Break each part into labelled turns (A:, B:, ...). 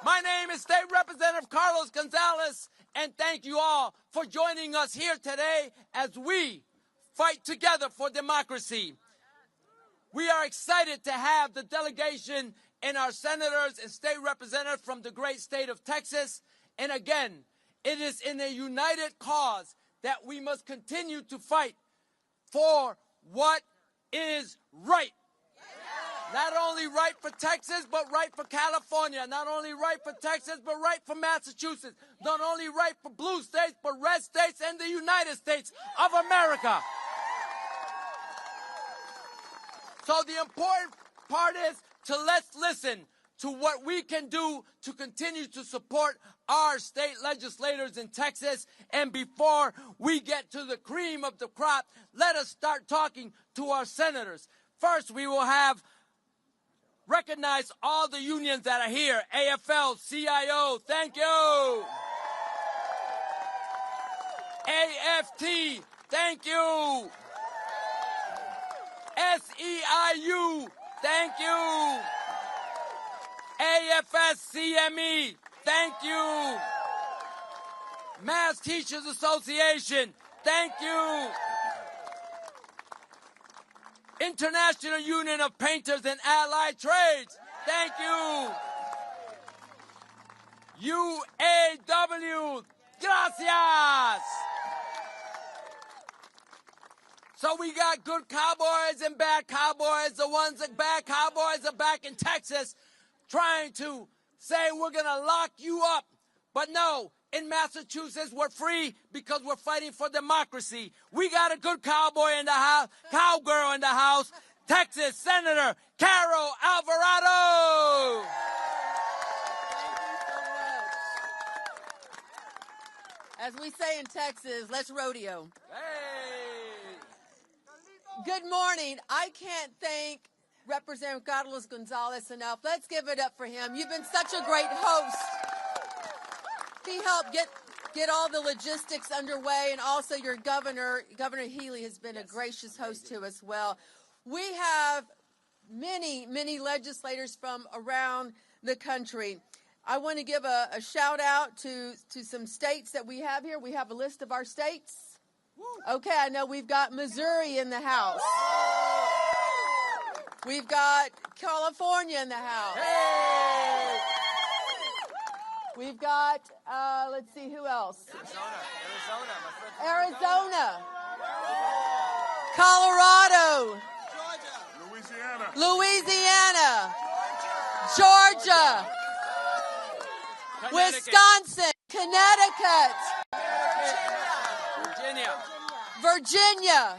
A: My name is State Representative Carlos Gonzalez, and thank you all for joining us here today as we fight together for democracy. We are excited to have the delegation and our senators and state representatives from the great state of Texas. And again, it is in a united cause that we must continue to fight for what is right. Not only right for Texas, but right for California. Not only right for Texas, but right for Massachusetts. Not only right for blue states, but red states and the United States of America. So the important part is to let's listen to what we can do to continue to support our state legislators in Texas. And before we get to the cream of the crop, let us start talking to our senators. First, we will recognize all the unions that are here. AFL-CIO, thank you. AFT, thank you. SEIU, thank you. AFS-CME, thank you. Mass Teachers Association, thank you. International Union of Painters and Allied Trades, thank you. UAW, gracias. So we got good cowboys and bad cowboys. The ones that bad cowboys are back in Texas trying to say we're going to lock you up. But no, in Massachusetts, we're free because we're fighting for democracy. We got a good cowboy in the house, cowgirl in the house, Texas Senator Carol Alvarado.
B: As we say in Texas, let's rodeo.
A: Hey.
B: Good morning. I can't thank Representative Carlos Gonzalez enough. Let's give it up for him. You've been such a great host. He helped get all the logistics underway, and also your Governor Healey has been a gracious host to us well. We have many, many legislators from around the country. I want to give a shout out to some states that we have here. We have a list of our states. Okay, I know we've got Missouri in the house. We've got California in the house.
A: Hey.
B: We've got, let's see, who else?
A: Arizona.
B: Arizona. Colorado. Louisiana. Georgia. Wisconsin. Connecticut. Virginia.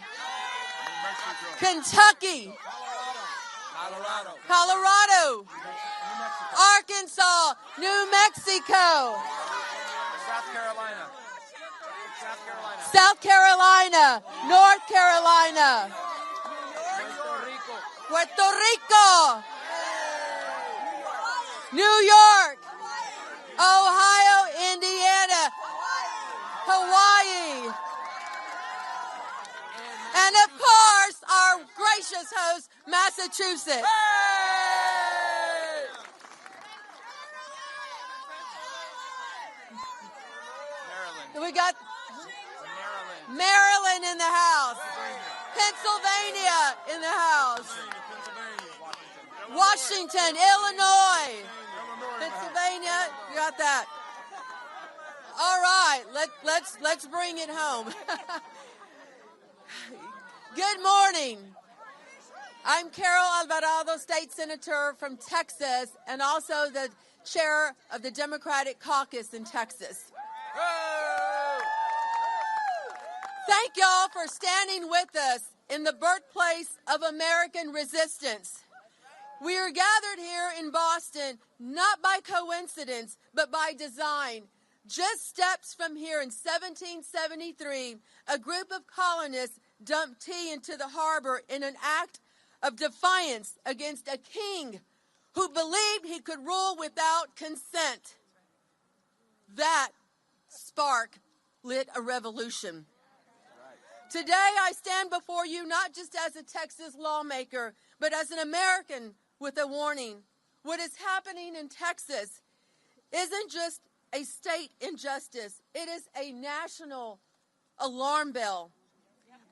B: Kentucky. Colorado. Arkansas, New Mexico, South Carolina, North Carolina, Puerto Rico, New York, Ohio, Indiana, Hawaii, and of course, our gracious host, Massachusetts. We got Maryland in the house, Pennsylvania in the house, Washington, Illinois, Pennsylvania. You got that? All right, let's bring it home. Good morning. I'm Carol Alvarado, State Senator from Texas, and also the chair of the Democratic Caucus in Texas. Thank y'all for standing with us in the birthplace of American resistance. We are gathered here in Boston not by coincidence, but by design. Just steps from here in 1773, a group of colonists dumped tea into the harbor in an act of defiance against a king who believed he could rule without consent. That spark lit a revolution. Today, I stand before you not just as a Texas lawmaker, but as an American with a warning. What is happening in Texas isn't just a state injustice. It is a national alarm bell.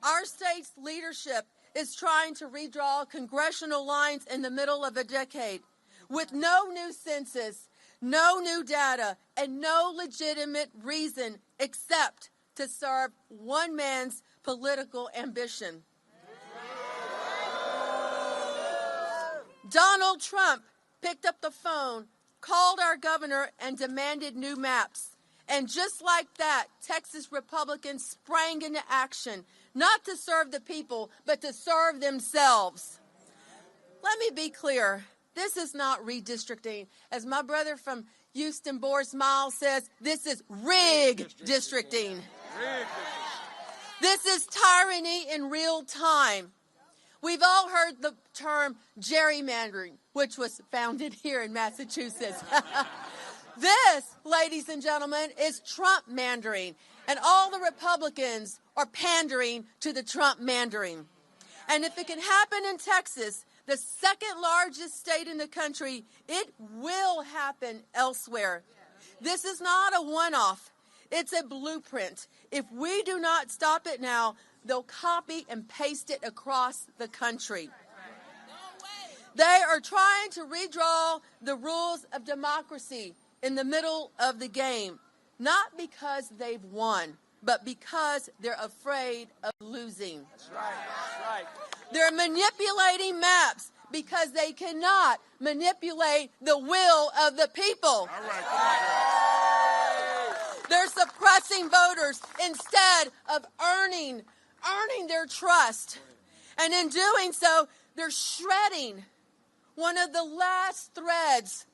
B: Our state's leadership is trying to redraw congressional lines in the middle of a decade with no new census, no new data, and no legitimate reason except to serve one man's political ambition. Donald Trump picked up the phone, called our governor, and demanded new maps. And just like that, Texas Republicans sprang into action, not to serve the people, but to serve themselves. Let me be clear. This is not redistricting. As my brother from Houston, Boris Miles, says, this is rig-districting. This is tyranny in real time. We've all heard the term gerrymandering, which was founded here in Massachusetts. This, ladies and gentlemen, is Trump-mandering, and all the Republicans are pandering to the Trump-mandering. And if it can happen in Texas, the second largest state in the country, it will happen elsewhere. This is not a one-off. It's a blueprint. If we do not stop it now, they'll copy and paste it across the country. They are trying to redraw the rules of democracy in the middle of the game, not because they've won, but because they're afraid of losing.
A: That's right. That's right.
B: They're manipulating maps because they cannot manipulate the will of the people.
C: All right, come on, girl.
B: They're suppressing voters instead of earning their trust. And in doing so, they're shredding one of the last threads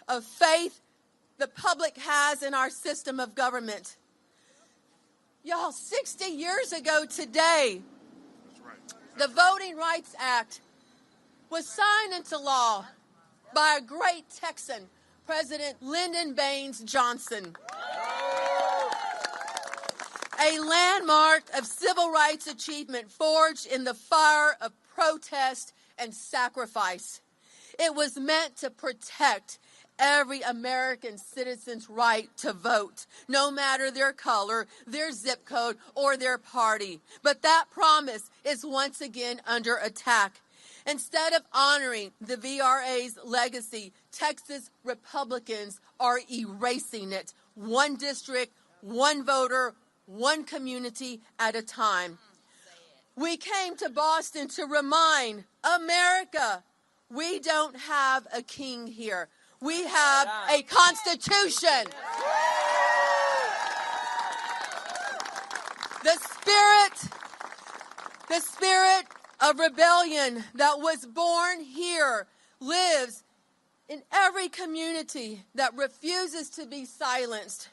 B: of faith the public has in our system of government. Y'all, 60 years ago today, the Voting Rights Act was signed into law by a great Texan, President Lyndon Baines Johnson. A landmark of civil rights achievement forged in the fire of protest and sacrifice. It was meant to protect every American citizen's right to vote, no matter their color, their zip code, or their party. But that promise is once again under attack. Instead of honoring the VRA's legacy, Texas Republicans are erasing it, one district, one voter, one community at a time. We came to Boston to remind America, we don't have a king here. We have a constitution. The spirit of rebellion that was born here lives in every community that refuses to be silenced.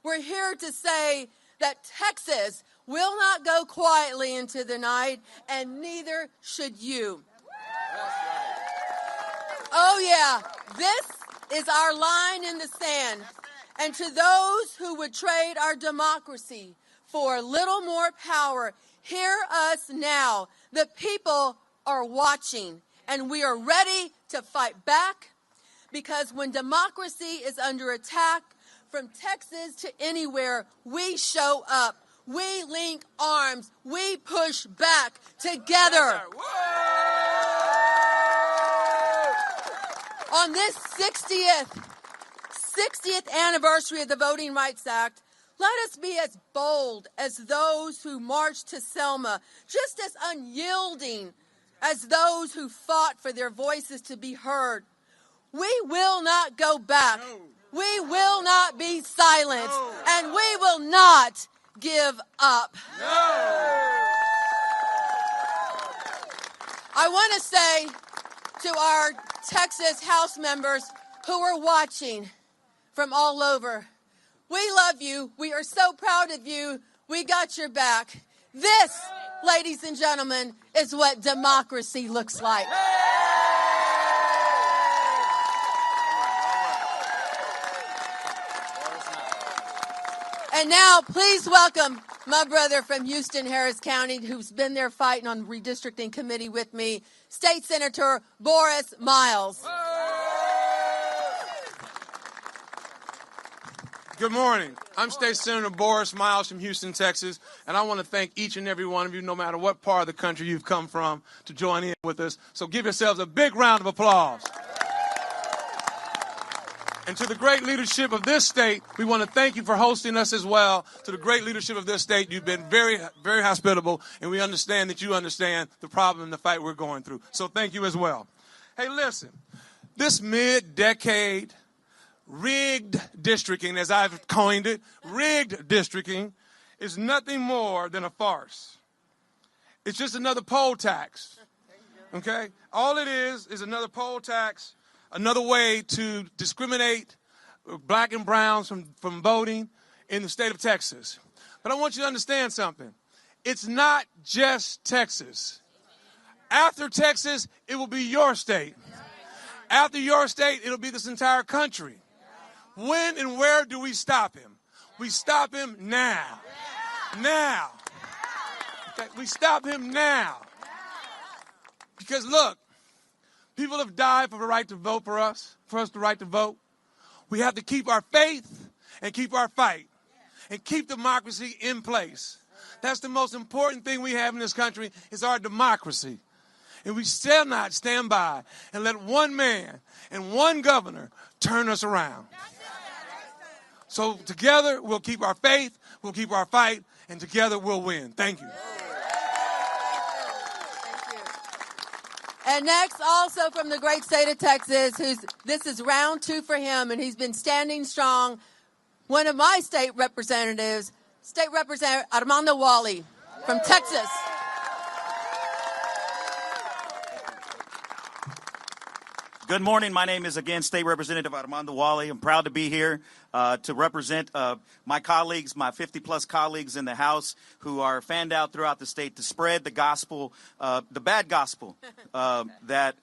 B: We're here to say that Texas will not go quietly into the night, and neither should you. Oh yeah, this is our line in the sand. And to those who would trade our democracy for a little more power, hear us now. The people are watching, and we are ready to fight back, because when democracy is under attack, from Texas to anywhere, we show up. We link arms. We push back together. On this 60th anniversary of the Voting Rights Act, let us be as bold as those who marched to Selma, just as unyielding as those who fought for their voices to be heard. We will not go back.
C: No.
B: We will not be silent. No. And we will not give up.
C: No.
B: I want to say to our Texas House members who are watching from all over, we love you. We are so proud of you. We got your back. This, ladies and gentlemen, is what democracy looks like. And now, please welcome my brother from Houston, Harris County, who's been there fighting on redistricting committee with me, State Senator Boris Miles.
D: Good morning. I'm State Senator Boris Miles from Houston, Texas, and I want to thank each and every one of you, no matter what part of the country you've come from, to join in with us. So give yourselves a big round of applause. And to the great leadership of this state, we want to thank you for hosting us as well. To the great leadership of this state, you've been very, very hospitable, and we understand that you understand the problem and the fight we're going through. So thank you as well. Hey, listen, this mid-decade rigged districting, as I've coined it, rigged districting, is nothing more than a farce. It's just another poll tax, okay? All it is another poll tax, another way to discriminate black and browns from voting in the state of Texas. But I want you to understand something. It's not just Texas. After Texas, it will be your state. After your state, it'll be this entire country. When and where do we stop him? We stop him now. Now. Okay, we stop him now. Because look, people have died for the right to vote for us the right to vote. We have to keep our faith and keep our fight and keep democracy in place. That's the most important thing we have in this country is our democracy. And we shall not stand by and let one man and one governor turn us around. So together, we'll keep our faith, we'll keep our fight, and together we'll win. Thank you.
B: And next, also from the great state of Texas, this is round 2 for him, and he's been standing strong. One of my state representatives, State Representative Armando Walle from Texas.
E: Good morning. My name is, again, State Representative Armando Walle. I'm proud to be here to represent my colleagues, my 50-plus colleagues in the House who are fanned out throughout the state to spread the gospel, the bad gospel that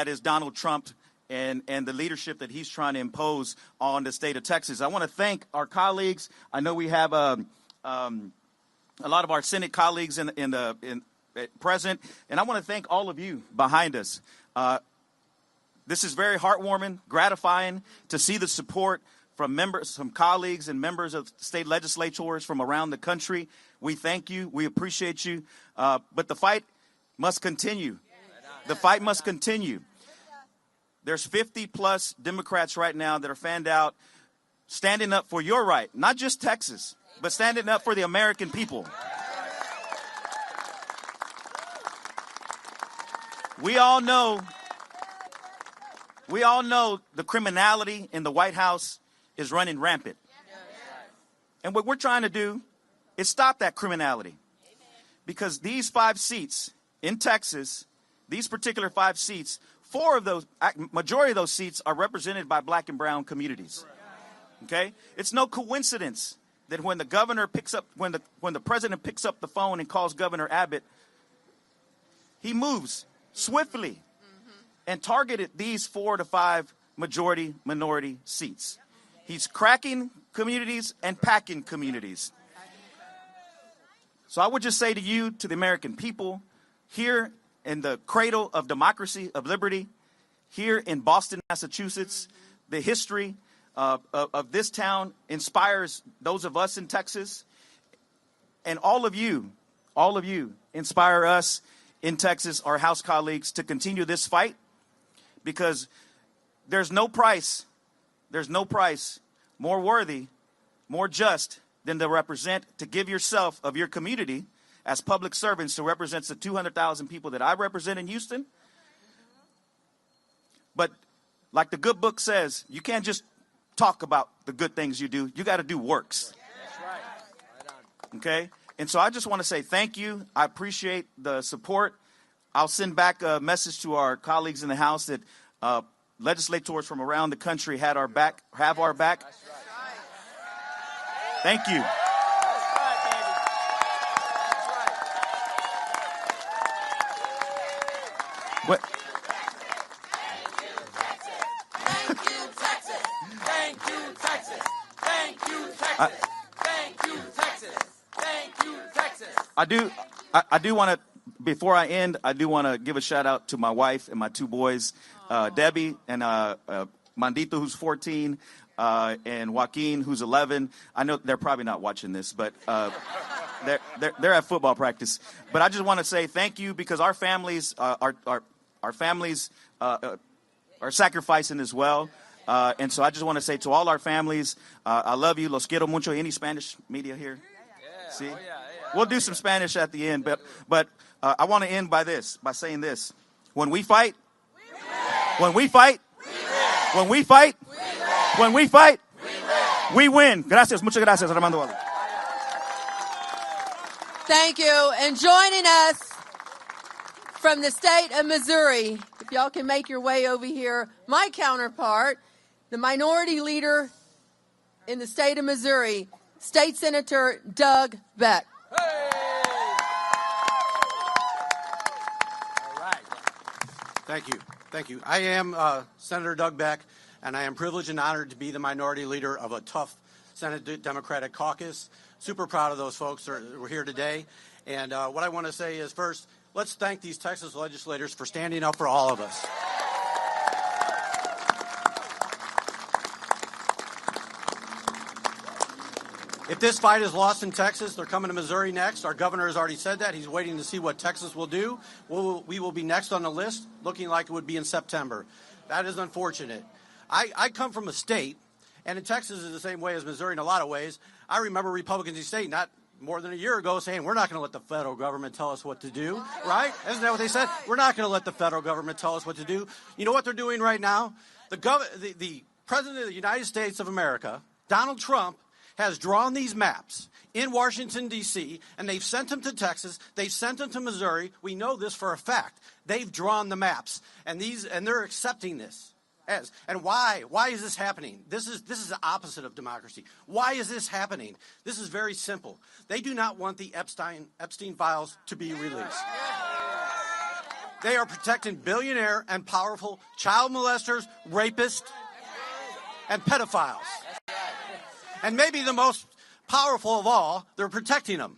E: is Donald Trump and the leadership that he's trying to impose on the state of Texas. I want to thank our colleagues. I know we have a lot of our Senate colleagues in present, and I want to thank all of you behind us. This is very heartwarming, gratifying to see the support from members, from colleagues and members of state legislatures from around the country. We thank you. We appreciate you. But the fight must continue. The fight must continue. There's 50-plus Democrats right now that are fanned out, standing up for your right, not just Texas, but standing up for the American people. We all know the criminality in the White House is running rampant. And what we're trying to do is stop that criminality. Because these 5 seats in Texas, these particular 5 seats, 4 of those, majority of those seats are represented by black and brown communities. Okay? It's no coincidence that when the governor picks up, when the president picks up the phone and calls Governor Abbott, he moves swiftly and targeted these 4 to 5 majority minority seats. He's cracking communities and packing communities. So I would just say to you, to the American people, here in the cradle of democracy, of liberty, here in Boston, Massachusetts, the history of this town inspires those of us in Texas. And all of you inspire us in Texas, our House colleagues, to continue this fight. Because there's no price more worthy, more just than to give yourself of your community as public servants to represent the 200,000 people that I represent in Houston. But like the good book says, you can't just talk about the good things you do. You got to do works.
C: That's right.
E: Okay? And so I just want to say thank you. I appreciate the support. I'll send back a message to our colleagues in the House that legislators from around the country have our back. Thank you. What?
A: Thank you, Texas. Thank you, Texas. Thank you, Texas. Thank you, Texas. Thank you, Texas.
E: I do want to, before I end, I do want to give a shout out to my wife and my 2 boys, Debbie and Mandito, who's 14. and Joaquin, who's 11. I know they're probably not watching this, but they're at football practice. But I just want to say thank you, because our families are sacrificing as well. And so I just want to say to all our families, I love you. Los quiero mucho. Any Spanish media here?
C: Yeah.
E: See?
C: Oh, yeah.
E: We'll do some Spanish at the end, but I want to end by saying this. When we fight, when we fight, when we fight, when we fight, we win. Gracias. Muchas gracias, Armando Walle.
B: Thank you. And joining us from the state of Missouri, if y'all can make your way over here, my counterpart, the minority leader in the state of Missouri, State Senator Doug Beck.
F: Thank you. I am Senator Doug Beck, and I am privileged and honored to be the minority leader of a tough Senate Democratic caucus. Super proud of those folks who are here today. And what I want to say is, first, let's thank these Texas legislators for standing up for all of us. If this fight is lost in Texas, they're coming to Missouri next. Our governor has already said that. He's waiting to see what Texas will do. We will be next on the list, looking like it would be in September. That is unfortunate. I come from a state, and in Texas is the same way as Missouri in a lot of ways. I remember Republicans in the state not more than a year ago saying, we're not going to let the federal government tell us what to do, right? Isn't that what they said? We're not going to let the federal government tell us what to do. You know what they're doing right now? The President of the United States of America, Donald Trump, has drawn these maps in Washington, D.C., and they've sent them to Texas. They've sent them to Missouri. We know this for a fact. They've drawn the maps, and they're accepting this. And why? Why is this happening? This is the opposite of democracy. Why is this happening? This is very simple. They do not want the Epstein files to be released. They are protecting billionaire and powerful child molesters, rapists, and pedophiles. And maybe the most powerful of all, they're protecting them.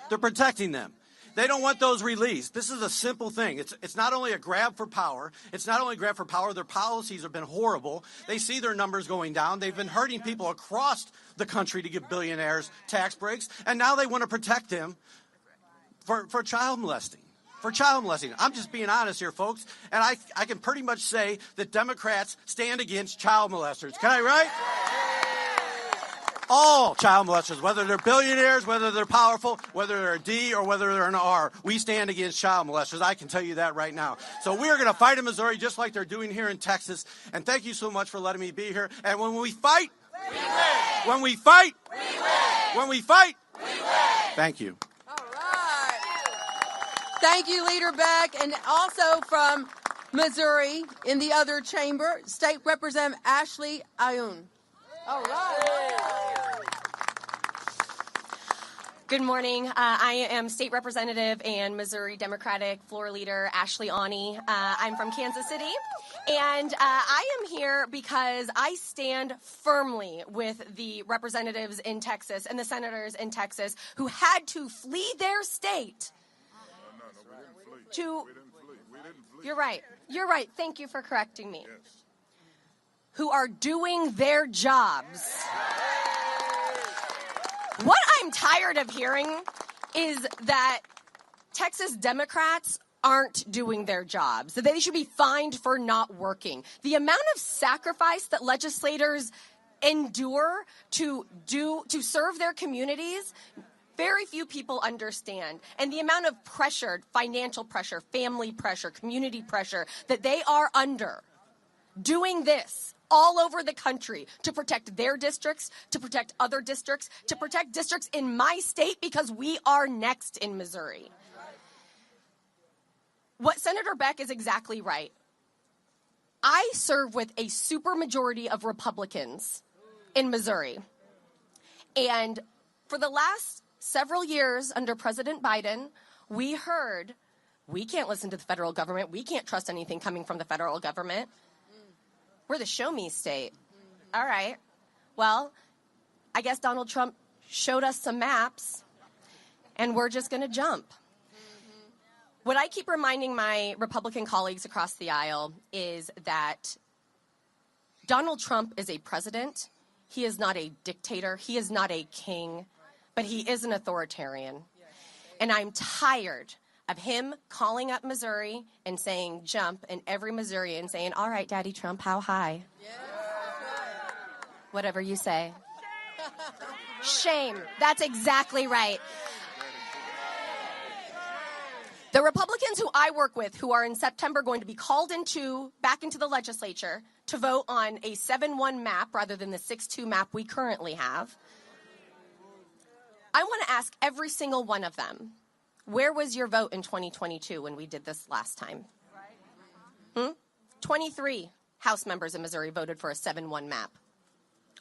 F: They're protecting them. They don't want those released. This is a simple thing. It's not only a grab for power. It's not only a grab for power. Their policies have been horrible. They see their numbers going down. They've been hurting people across the country to give billionaires tax breaks. And now they want to protect them for child molesting. For child molesting. I'm just being honest here, folks. And I can pretty much say that Democrats stand against child molesters. Can I, right? All child molesters, whether they're billionaires, whether they're powerful, whether they're a D or whether they're an R, we stand against child molesters. I can tell you that right now. So we're going to fight in Missouri just like they're doing here in Texas. And thank you so much for letting me be here. And when we fight, we win. When we fight, we win. When we fight, we win. Thank you.
B: All right. Thank you, Leader Beck. And also from Missouri in the other chamber, State Representative Ashley Aune. All right.
G: Good morning. I am State Representative and Missouri Democratic Floor Leader Ashley Aune. I'm from Kansas City, and I am here because I stand firmly with the representatives in Texas and the senators in Texas who had to flee their state. You're right. You're right. Thank you for correcting me. Yes. Who are doing their jobs. What I'm tired of hearing is that Texas Democrats aren't doing their jobs, that they should be fined for not working. The amount of sacrifice that legislators endure to serve their communities, very few people understand. And the amount of pressure, financial pressure, family pressure, community pressure that they are under doing this all over the country to protect their districts, to protect other districts, to protect districts in my state because we are next in Missouri. What Senator Beck is exactly right. I serve with a supermajority of Republicans in Missouri. And for the last several years under President Biden, we heard, we can't listen to the federal government. We can't trust anything coming from the federal government. We're the show me state. All right. Well, I guess Donald Trump showed us some maps, and we're just going to jump. What I keep reminding my Republican colleagues across the aisle is that Donald Trump is a president. He is not a dictator. He is not a king, but he is an authoritarian. And I'm tired of him calling up Missouri and saying jump, and every Missourian saying, all right, Daddy Trump, how high? Whatever you say. Shame. That's exactly right. The Republicans who I work with, who are in September going to be called back into the legislature to vote on a 7-1 map rather than the 6-2 map we currently have, I want to ask every single one of them, where was your vote in 2022 when we did this last time? 23 House members in Missouri voted for a 7-1 map.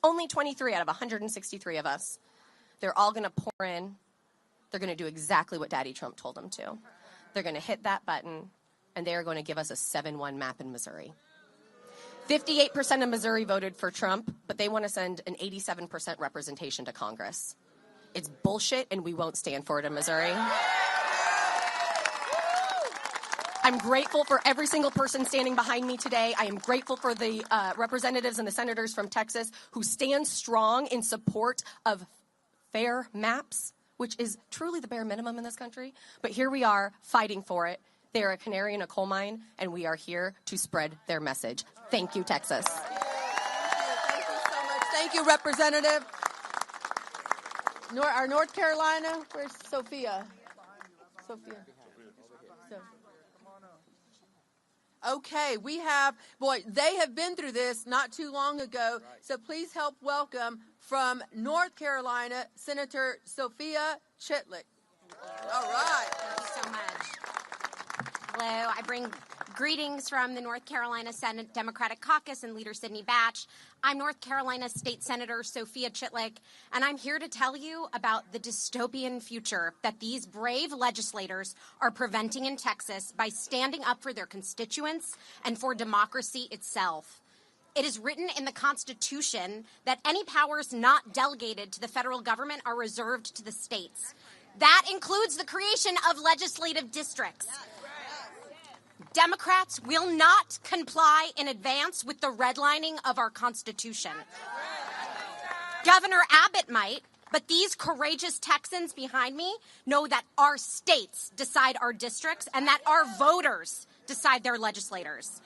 G: Only 23 out of 163 of us. They're all going to pour in. They're going to do exactly what Daddy Trump told them to. They're going to hit that button, and they are going to give us a 7-1 map in Missouri. 58% of Missouri voted for Trump, but they want to send an 87% representation to Congress. It's bullshit, and we won't stand for it in Missouri. I'm grateful for every single person standing behind me today. I am grateful for the representatives and the senators from Texas who stand strong in support of fair maps, which is truly the bare minimum in this country. But here we are fighting for it. They're a canary in a coal mine, and we are here to spread their message. Thank you, Texas.
B: Thank you so much. Thank you, Representative. Our North Carolina, where's Sophia? Sophia. Okay, we have, they have been through this not too long ago, so please help welcome from North Carolina, Senator Sophia Chitlick. All right.
H: Thank you so much. Hello, I bring greetings from the North Carolina Senate Democratic Caucus and Leader Sidney Batch. I'm North Carolina State Senator Sophia Chitlick, and I'm here to tell you about the dystopian future that these brave legislators are preventing in Texas by standing up for their constituents and for democracy itself. It is written in the Constitution that any powers not delegated to the federal government are reserved to the states. That includes the creation of legislative districts. Democrats will not comply in advance with the redlining of our Constitution. Governor Abbott might, but these courageous Texans behind me know that our states decide our districts and that our voters decide their legislators.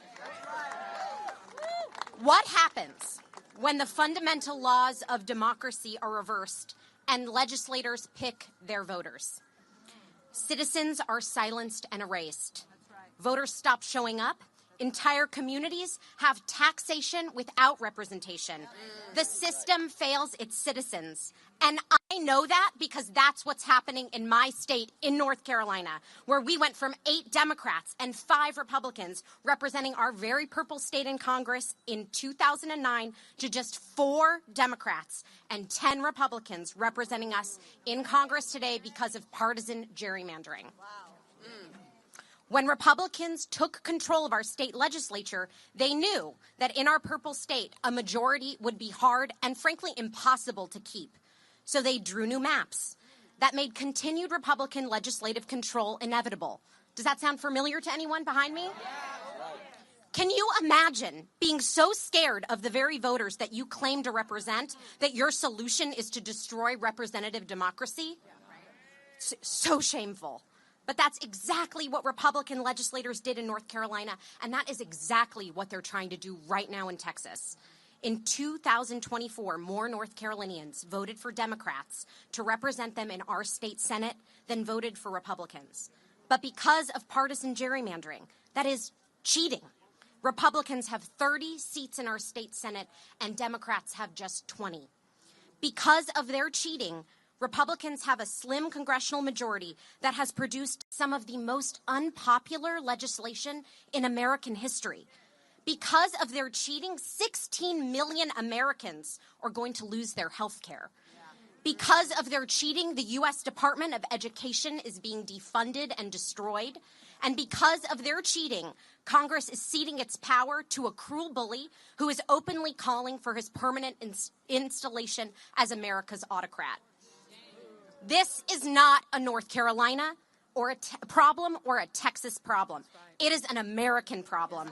H: What happens when the fundamental laws of democracy are reversed and legislators pick their voters? Citizens are silenced and erased. Voters stop showing up. Entire communities have taxation without representation. The system fails its citizens. And I know that because that's what's happening in my state, in North Carolina, where we went from 8 Democrats and 5 Republicans representing our very purple state in Congress in 2009 to just 4 Democrats and 10 Republicans representing us in Congress today because of partisan gerrymandering. When Republicans took control of our state legislature, they knew that in our purple state, a majority would be hard and frankly impossible to keep. So they drew new maps that made continued Republican legislative control inevitable. Does that sound familiar to anyone behind me? Can you imagine being so scared of the very voters that you claim to represent that your solution is to destroy representative democracy? So shameful. But that's exactly what Republican legislators did in North Carolina, and that is exactly what they're trying to do right now in Texas. In 2024, more North Carolinians voted for Democrats to represent them in our state Senate than voted for Republicans. But because of partisan gerrymandering, that is cheating, Republicans have 30 seats in our state Senate and Democrats have just 20. Because of their cheating, Republicans have a slim congressional majority that has produced some of the most unpopular legislation in American history. Because of their cheating, 16 million Americans are going to lose their health care. Because of their cheating, the U.S. Department of Education is being defunded and destroyed. And because of their cheating, Congress is ceding its power to a cruel bully who is openly calling for his permanent installation as America's autocrat. This is not a North Carolina problem or a Texas problem. It is an American problem.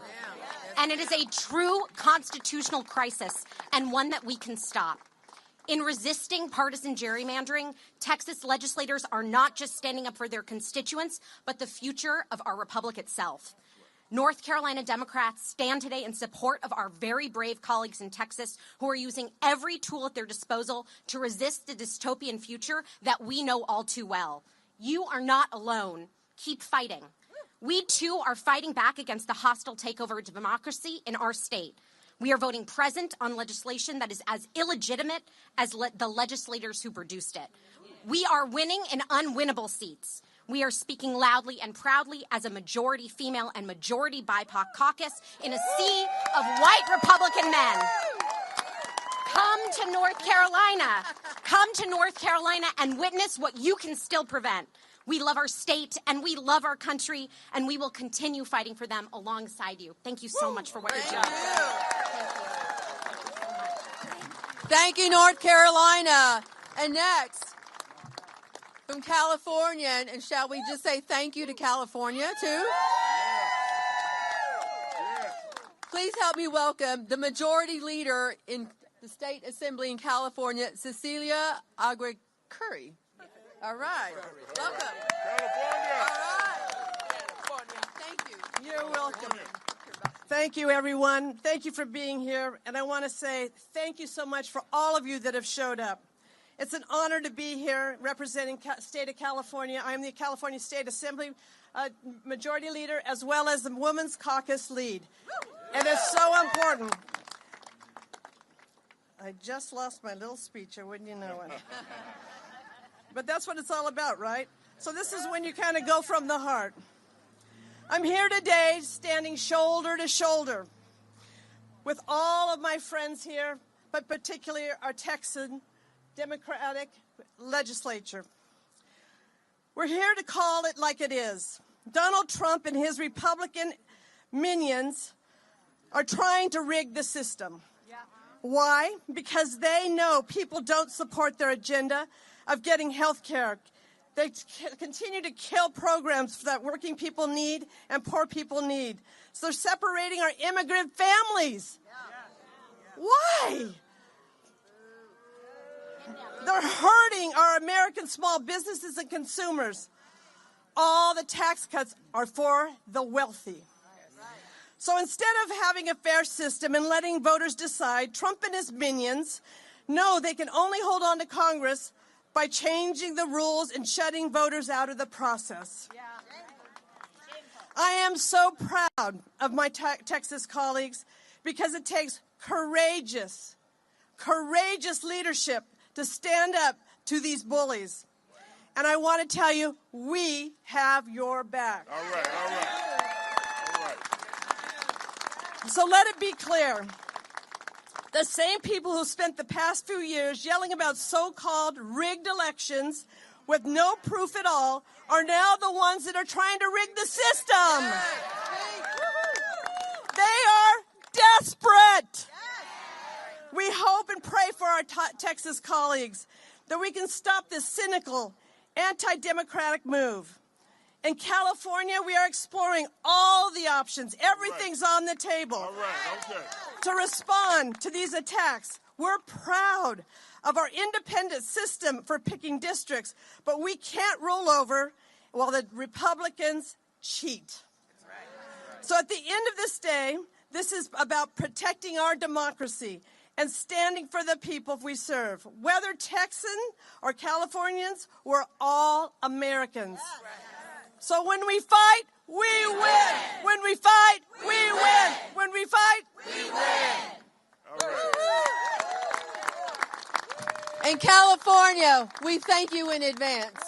H: And it is a true constitutional crisis and one that we can stop. In resisting partisan gerrymandering, Texas legislators are not just standing up for their constituents, but the future of our republic itself. North Carolina Democrats stand today in support of our very brave colleagues in Texas who are using every tool at their disposal to resist the dystopian future that we know all too well. You are not alone. Keep fighting. We, too, are fighting back against the hostile takeover of democracy in our state. We are voting present on legislation that is as illegitimate as the legislators who produced it. We are winning in unwinnable seats. We are speaking loudly and proudly as a majority female and majority BIPOC caucus in a sea of white Republican men. Come to North Carolina. Come to North Carolina and witness what you can still prevent. We love our state and we love our country, and we will continue fighting for them alongside you. Thank you so much for what you're doing.
B: Thank you, North Carolina. And next, from California, and shall we just say thank you to California, too? Please help me welcome the Majority Leader in the State Assembly in California, Cecilia Agre Curry. All right. Welcome.
I: California.
B: All right. Thank you.
J: You're welcome. Thank you, everyone. Thank you for being here. And I want to say thank you so much for all of you that have showed up. It's an honor to be here representing the state of California. I'm the California State Assembly Majority Leader as well as the Women's Caucus Lead. And it's so important. I just lost my little speech, or wouldn't you know it? But that's what it's all about, right? So this is when you kind of go from the heart. I'm here today standing shoulder to shoulder with all of my friends here, but particularly our Texan Democratic legislature. We're here to call it like it is. Donald Trump and his Republican minions are trying to rig the system. Why? Because they know people don't support their agenda of getting health care. They continue to kill programs that working people need and poor people need. So they're separating our immigrant families. Why? They're hurting our American small businesses and consumers. All the tax cuts are for the wealthy. So instead of having a fair system and letting voters decide, Trump and his minions know they can only hold on to Congress by changing the rules and shutting voters out of the process. I am so proud of my Texas colleagues because it takes courageous leadership to stand up to these bullies. And I want to tell you, we have your back.
I: All right.
J: So let it be clear. The same people who spent the past few years yelling about so-called rigged elections with no proof at all are now the ones that are trying to rig the system. They are desperate. We hope and pray for our Texas colleagues that we can stop this cynical, anti-democratic move. In California, we are exploring all the options. Everything's on the table to respond to these attacks. We're proud of our independent system for picking districts, but we can't roll over while the Republicans cheat. So at the end of this day, this is about protecting our democracy and standing for the people we serve. Whether Texan or Californians, we're all Americans. So when we fight, we win. When we fight, we win. When we fight, we win.
B: In California, we thank you in advance.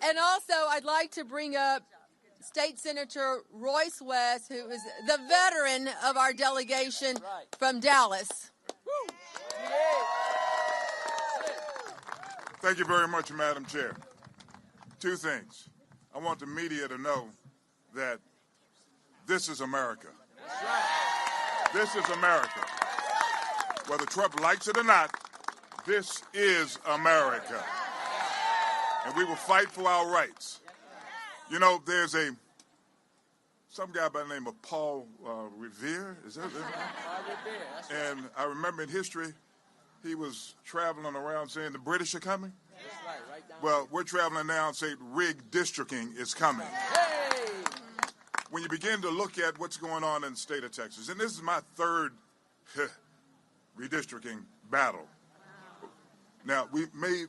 B: And also, I'd like to bring up State Senator Royce West, who is the veteran of our delegation from Dallas.
I: Thank you very much, Madam Chair. Two things. I want the media to know that this is America. This is America. Whether Trump likes it or not, this is America. and we will fight for our rights. You know, there's some guy by the name of Paul Revere, is that it? And I remember in history, he was traveling around saying the British are coming. Well, we're traveling now and say redistricting is coming. When you begin to look at what's going on in the state of Texas, and this is my third redistricting battle. Now, we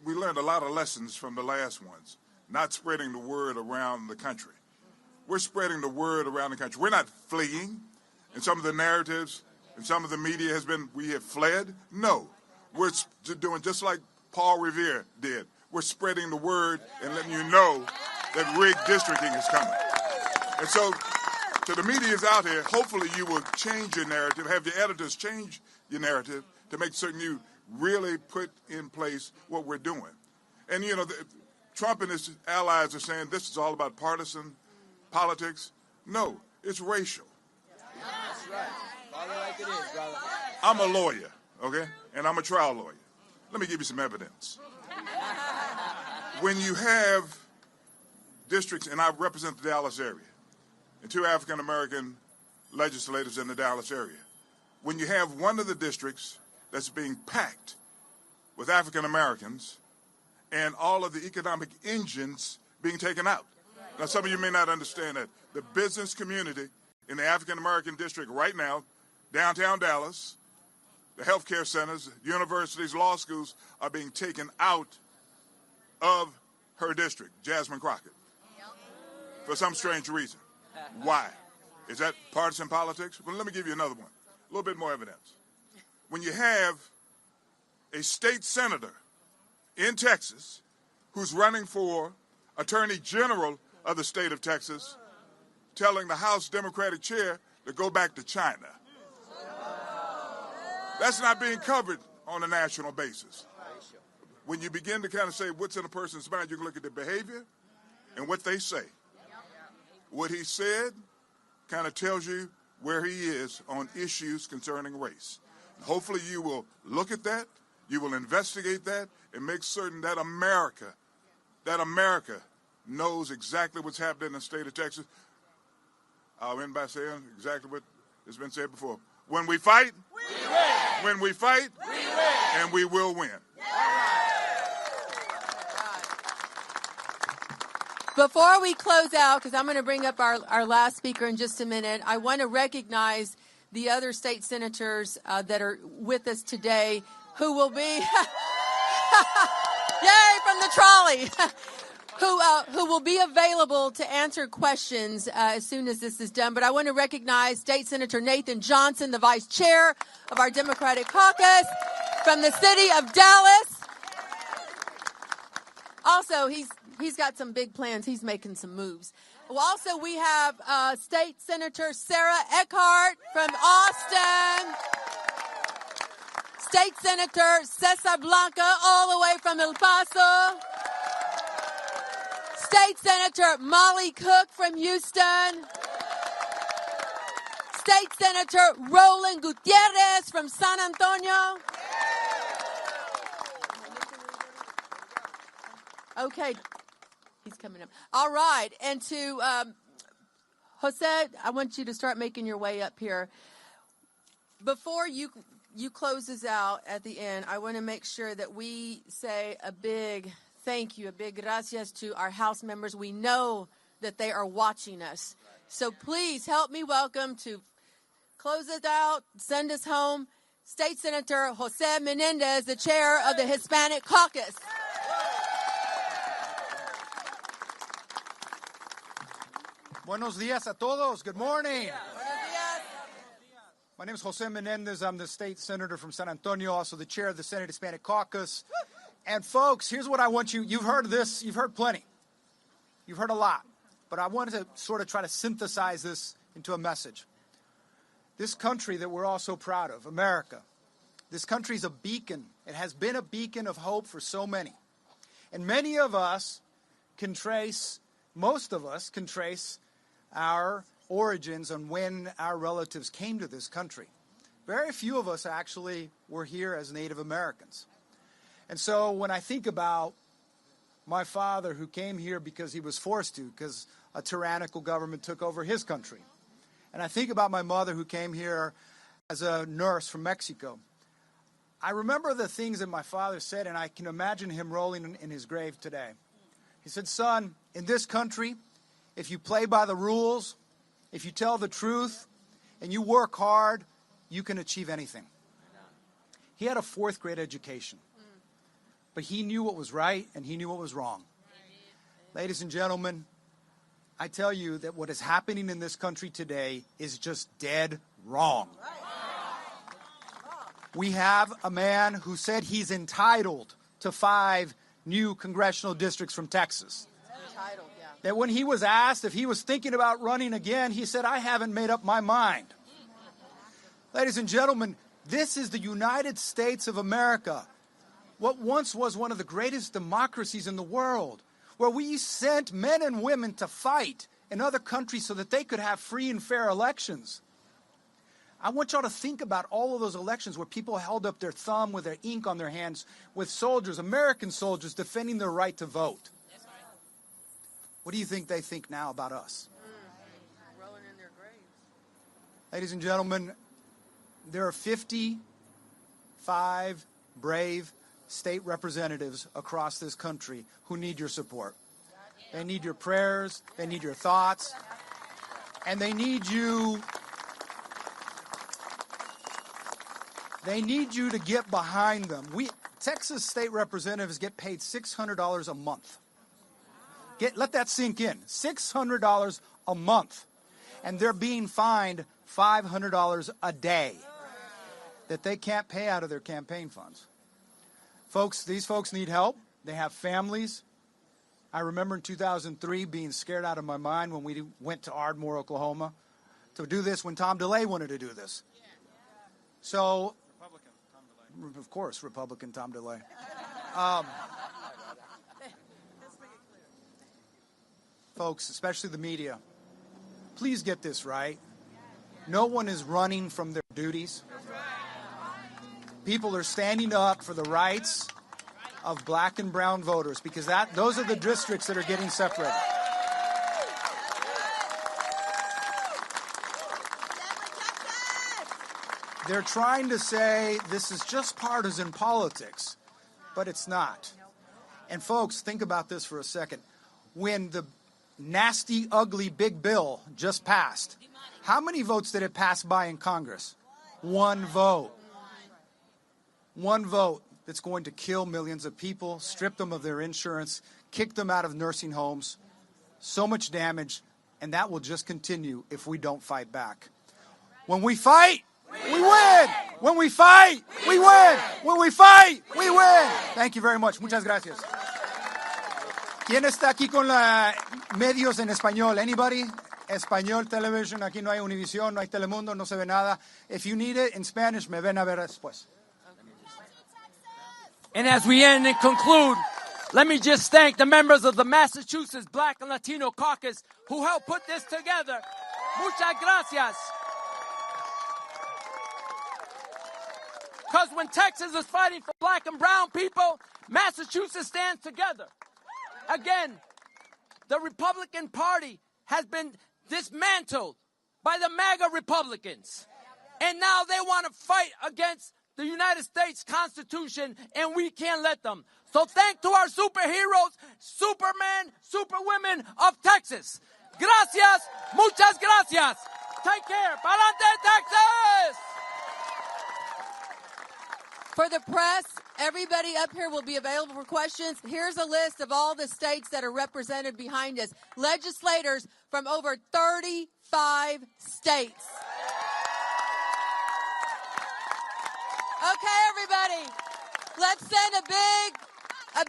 I: learned a lot of lessons from the last ones, not spreading the word around the country. We're spreading the word around the country. We're not fleeing. And some of the narratives and some of the media has been, we have fled. No, we're doing just like Paul Revere did. We're spreading the word and letting you know that redistricting is coming. And so, to the media's out here, hopefully you will change your narrative, have your editors change your narrative to make certain you really put in place what we're doing. And, you know, Trump and his allies are saying this is all about partisan politics. No, it's racial.
C: That's right. Call it like it is, brother.
I: I'm a lawyer, okay? And I'm a trial lawyer. Let me give you some evidence. When you have districts, and I represent the Dallas area, and 2 African-American legislators in the Dallas area, when you have one of the districts that's being packed with African-Americans and all of the economic engines being taken out. Now, some of you may not understand that. The business community in the African-American district right now, downtown Dallas, the healthcare centers, universities, law schools are being taken out of her district, Jasmine Crockett, for some strange reason. Why? Is that partisan politics? Well, let me give you another one, a little bit more evidence. When you have a state senator in Texas who's running for Attorney General of the state of Texas, telling the House Democratic chair to go back to China. That's not being covered on a national basis. When you begin to kind of say what's in a person's mind, you can look at their behavior and what they say. What he said kind of tells you where he is on issues concerning race. Hopefully you will look at that, you will investigate that, and make certain that America knows exactly what's happening in the state of Texas. I'll end by saying exactly what has been said before. When we fight, we win. When we fight, we win. And we will win.
B: Before we close out, because I'm going to bring up our last speaker in just a minute, I want to recognize the other state senators that are with us today who will be, yay, from the trolley, who will be available to answer questions as soon as this is done. But I want to recognize State Senator Nathan Johnson, the Vice Chair of our Democratic Caucus from the city of Dallas. Also, he's got some big plans. He's making some moves. Also, we have State Senator Sarah Eckhart from Austin. State Senator Cesar Blanca, all the way from El Paso. State Senator Molly Cook from Houston. State Senator Roland Gutierrez from San Antonio. Okay, he's coming up. All right, and to Jose, I want you to start making your way up here. Before you close us out at the end, I want to make sure that we say a big thank you, a big gracias to our House members. We know that they are watching us. So please help me welcome to close us out, send us home, State Senator Jose Mendez, the chair of the Hispanic Caucus.
K: Buenos días a todos. Good morning. My name is Jose Mendez. I'm the state senator from San Antonio, also the chair of the Senate Hispanic Caucus. And folks, here's what I want you, you've heard this, you've heard plenty. You've heard a lot. But I wanted to sort of try to synthesize this into a message. This country that we're all so proud of, America, this country is a beacon. It has been a beacon of hope for so many. And many of us can trace, most of us can trace our origins on when our relatives came to this country. Very few of us actually were here as Native Americans. And so when I think about my father, who came here because he was forced to, because a tyrannical government took over his country. And I think about my mother, who came here as a nurse from Mexico. I remember the things that my father said, and I can imagine him rolling in his grave today. He said, son, in this country, if you play by the rules, if you tell the truth, and you work hard, you can achieve anything. He had a 4th grade education, but he knew what was right and he knew what was wrong. Ladies and gentlemen, I tell you that what is happening in this country today is just dead wrong. We have a man who said he's entitled to 5 new congressional districts from Texas. That when he was asked if he was thinking about running again, he said, I haven't made up my mind. Ladies and gentlemen, this is the United States of America, what once was one of the greatest democracies in the world, where we sent men and women to fight in other countries so that they could have free and fair elections. I want y'all to think about all of those elections where people held up their thumb with their ink on their hands, with soldiers, American soldiers, defending their right to vote. What do you think they think now about us?
B: Rolling in their graves.
K: Ladies and gentlemen, there are 55 brave state representatives across this country who need your support. They need your prayers, they need your thoughts, and they need you to get behind them. Texas state representatives get paid $600 a month. Let that sink in. $600 a month. And they're being fined $500 a day that they can't pay out of their campaign funds. Folks, these folks need help. They have families. I remember in 2003 being scared out of my mind when we went to Ardmore, Oklahoma, to do this when Tom DeLay wanted to do this. So, Republican Tom DeLay. Of course, Republican Tom DeLay. Folks, especially the media, please get this right. No one is running from their duties. People are standing up for the rights of black and brown voters because those are the districts that are getting separated. They're trying to say this is just partisan politics, but it's not. And folks, think about this for a second. When the nasty, ugly, big bill just passed, how many votes did it pass by in Congress? 1 vote. 1 vote that's going to kill millions of people, strip them of their insurance, kick them out of nursing homes. So much damage, and that will just continue if we don't fight back. When we fight, we win! When we fight, we win! When we fight, we win! Thank you very much. Muchas gracias. ¿Quién está aquí con medios en español? Anybody? Español television. Aquí no hay Univision, no hay Telemundo, no se ve nada. If you need it in Spanish, me ven a ver después.
A: And as we end and conclude, let me just thank the members of the Massachusetts Black and Latino Caucus who helped put this together. Muchas gracias. Because when Texas is fighting for black and brown people, Massachusetts stands together. Again, the Republican Party has been dismantled by the MAGA Republicans. And now they want to fight against the United States Constitution, and we can't let them. So thank to our superheroes, supermen, superwomen of Texas. Gracias, muchas gracias. Take care. Pa'lante, Texas!
B: For the press, everybody up here will be available for questions. Here's a list of all the states that are represented behind us. Legislators from over 35 states. Okay, everybody, let's send a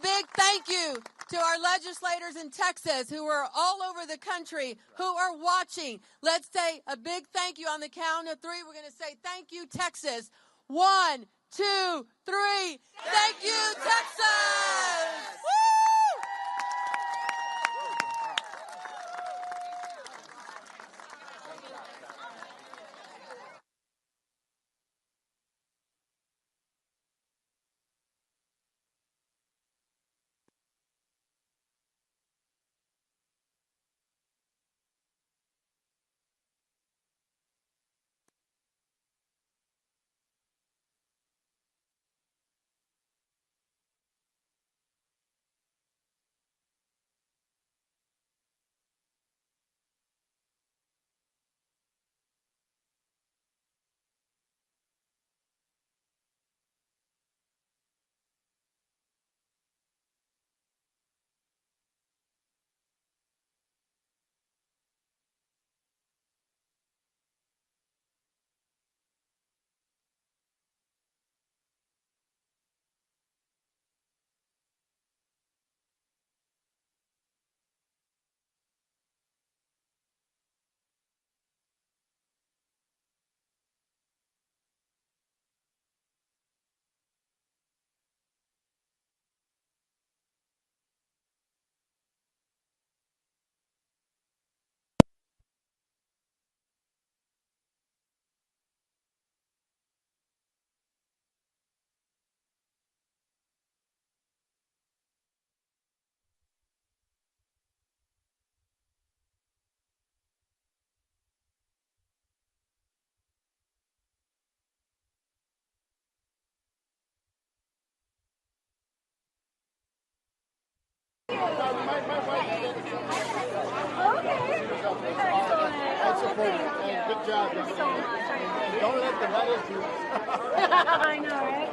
B: big thank you to our legislators in Texas who are all over the country, who are watching. Let's say a big thank you on the count of 3. We're going to say thank you, Texas. 1, 2, 3. Thank you, Texas!
K: I support you. Good job. Thank you so much. Don't let the medals do it.
L: I know, right?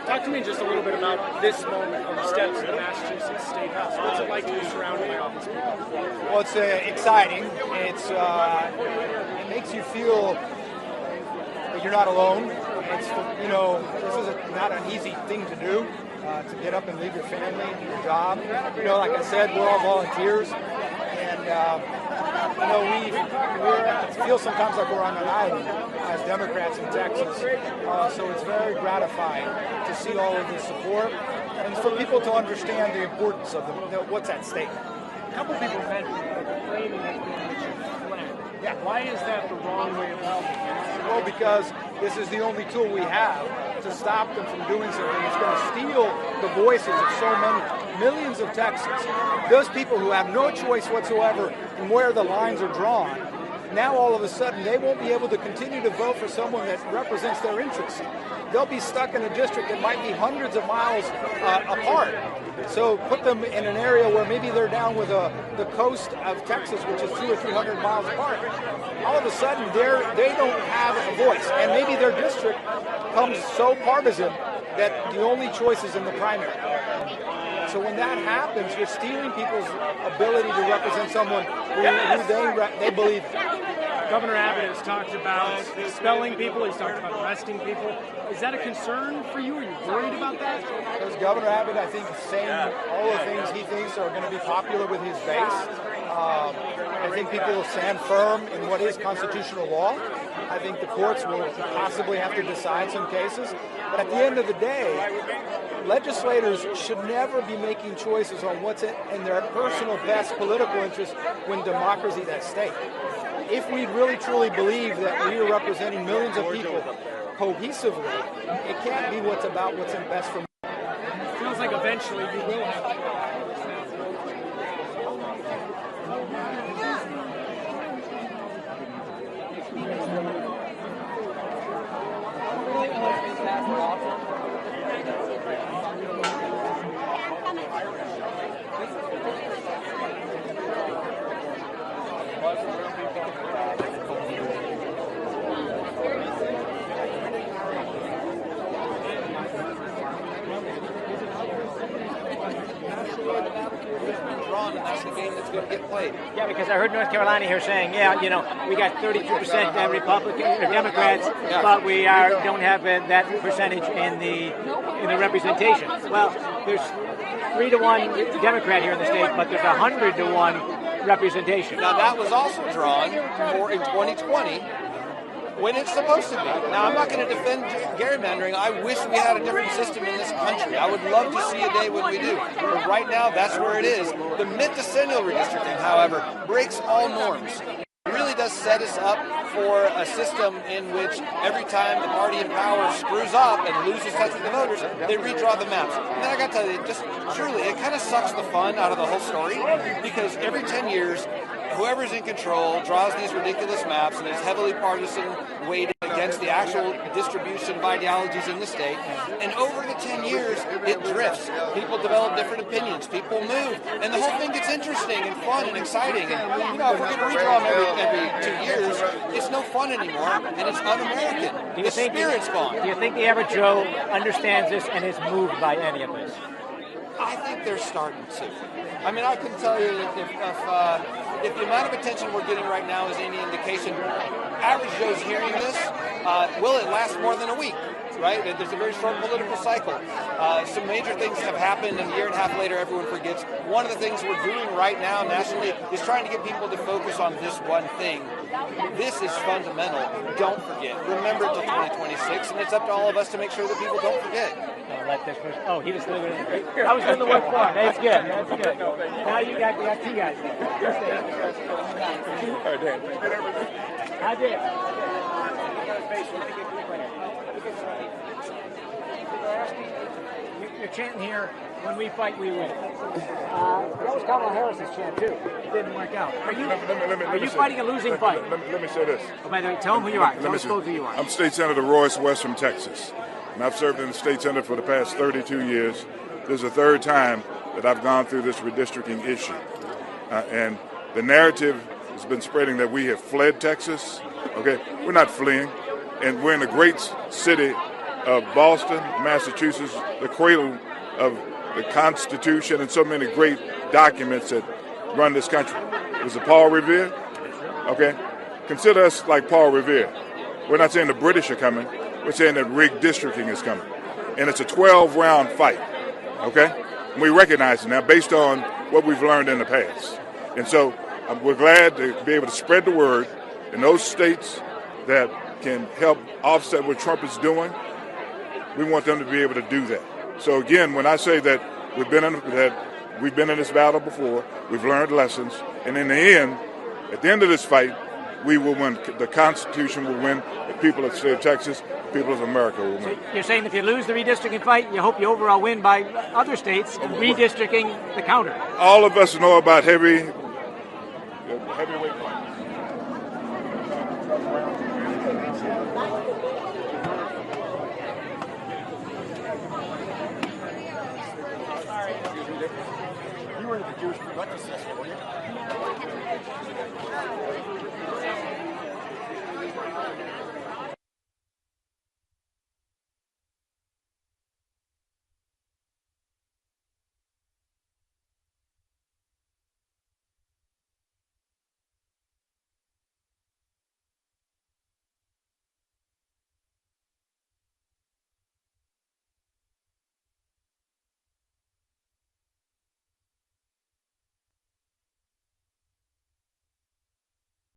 M: Talk to me just a little bit about this moment on the steps of the Massachusetts State House. What's it like to be surrounded by all these people?
K: Well, it's exciting. It makes you feel that you're not alone. It's this is not an easy thing to do. To get up and leave your family, your job. Like I said, we're all volunteers, and we feel sometimes like we're on an island as Democrats in Texas. So it's very gratifying to see all of this support and for people to understand the importance of what's at stake.
M: A couple people mentioned framing as being a flag. Yeah. Why is that the wrong way about it?
K: Well, because this is the only tool we have to stop them from doing something that's going to steal the voices of so many millions of Texans. Those people who have no choice whatsoever in where the lines are drawn, now all of a sudden they won't be able to continue to vote for someone that represents their interests. They'll be stuck in a district that might be hundreds of miles apart. So put them in an area where maybe they're down with the coast of Texas, which is 200 or 300 miles apart. All of a sudden, they don't have a voice, and maybe their district becomes so partisan that the only choice is in the primary. So when that happens, you're stealing people's ability to represent someone who they believe in.
M: Governor Abbott has talked about expelling people. He's talked about arresting people. Is that a concern for you? Are you worried about that?
K: Because Governor Abbott, I think, is saying all the things he thinks are going to be popular with his base. I think people will stand firm in what is constitutional law. I think the courts will possibly have to decide some cases. But at the end of the day, legislators should never be making choices on what's in their personal best political interest when democracy is at stake. If we really truly believe that we are representing millions of people cohesively, it can't be what's in best for me.
M: It feels like eventually you will have
C: That's the game that's going to get played.
N: Yeah, because I heard North Carolina here saying, we got 32% Republican or Democrats, but we don't have that percentage in the representation. Well, there's 3-to-1 Democrat here in the state, but there's 100-to-1 representation.
C: Now that was also drawn for in 2020. When it's supposed to be. Now, I'm not going to defend gerrymandering. I wish we had a different system in this country. I would love to see a day when we do. But right now, that's where it is. The mid-decennial redistricting, however, breaks all norms. It really does set us up for a system in which every time the party in power screws up and loses touch with the voters, they redraw the maps. And then I got to tell you, just truly, it kind of sucks the fun out of the whole story because every 10 years, whoever's in control draws these ridiculous maps and is heavily partisan weighted against the actual distribution of ideologies in the state. And over the 10 years, it drifts. People develop different opinions. People move. And the whole thing gets interesting and fun and exciting. And, if we're going to redraw them every 2 years, it's no fun anymore, and it's un-American. The spirit's gone.
N: Do you think the average Joe understands this and is moved by any of this?
C: I think they're starting to. I mean, I can tell you if the amount of attention we're getting right now is any indication, average Joe's hearing this, will it last more than a week? right? There's a very short political cycle. Some major things have happened, and a year and a half later, everyone forgets. One of the things we're doing right now nationally is trying to get people to focus on this one thing. This is fundamental. Don't forget. Remember till 2026, and it's up to all of us to make sure that people don't forget.
N: Let this person. Oh, he was delivering it. I was doing the work for him. That's good. That's good. Now you got two guys there. I did. You're chanting here, when we fight, we win. That was Kamala Harris's chant, too. It didn't work out. Are you fighting a losing fight?
I: Let me say this.
N: Oh, by the way, tell them who you are. Tell us both who you are.
I: I'm State Senator Royce West from Texas, and I've served in the State Senate for the past 32 years. This is the third time that I've gone through this redistricting issue. And the narrative has been spreading that we have fled Texas. Okay, we're not fleeing. And we're in the great city of Boston, Massachusetts, the cradle of the Constitution and so many great documents that run this country. It was Paul Revere. Okay, consider us like Paul Revere. We're not saying the British are coming. We're saying that redistricting is coming. And it's a 12-round fight. Okay? And we recognize it now based on what we've learned in the past. And so we're glad to be able to spread the word in those states that can help offset what Trump is doing. We want them to be able to do that. So again, when I say that we've been in this battle before, we've learned lessons, and in the end, at the end of this fight, we will win. The Constitution will win. The people of the state of Texas, the people of America will win.
N: So you're saying if you lose the redistricting fight, you hope you overall win by other states redistricting the counter.
I: All of us know about heavyweight fights.
K: You were in the Jewish legislature, were you?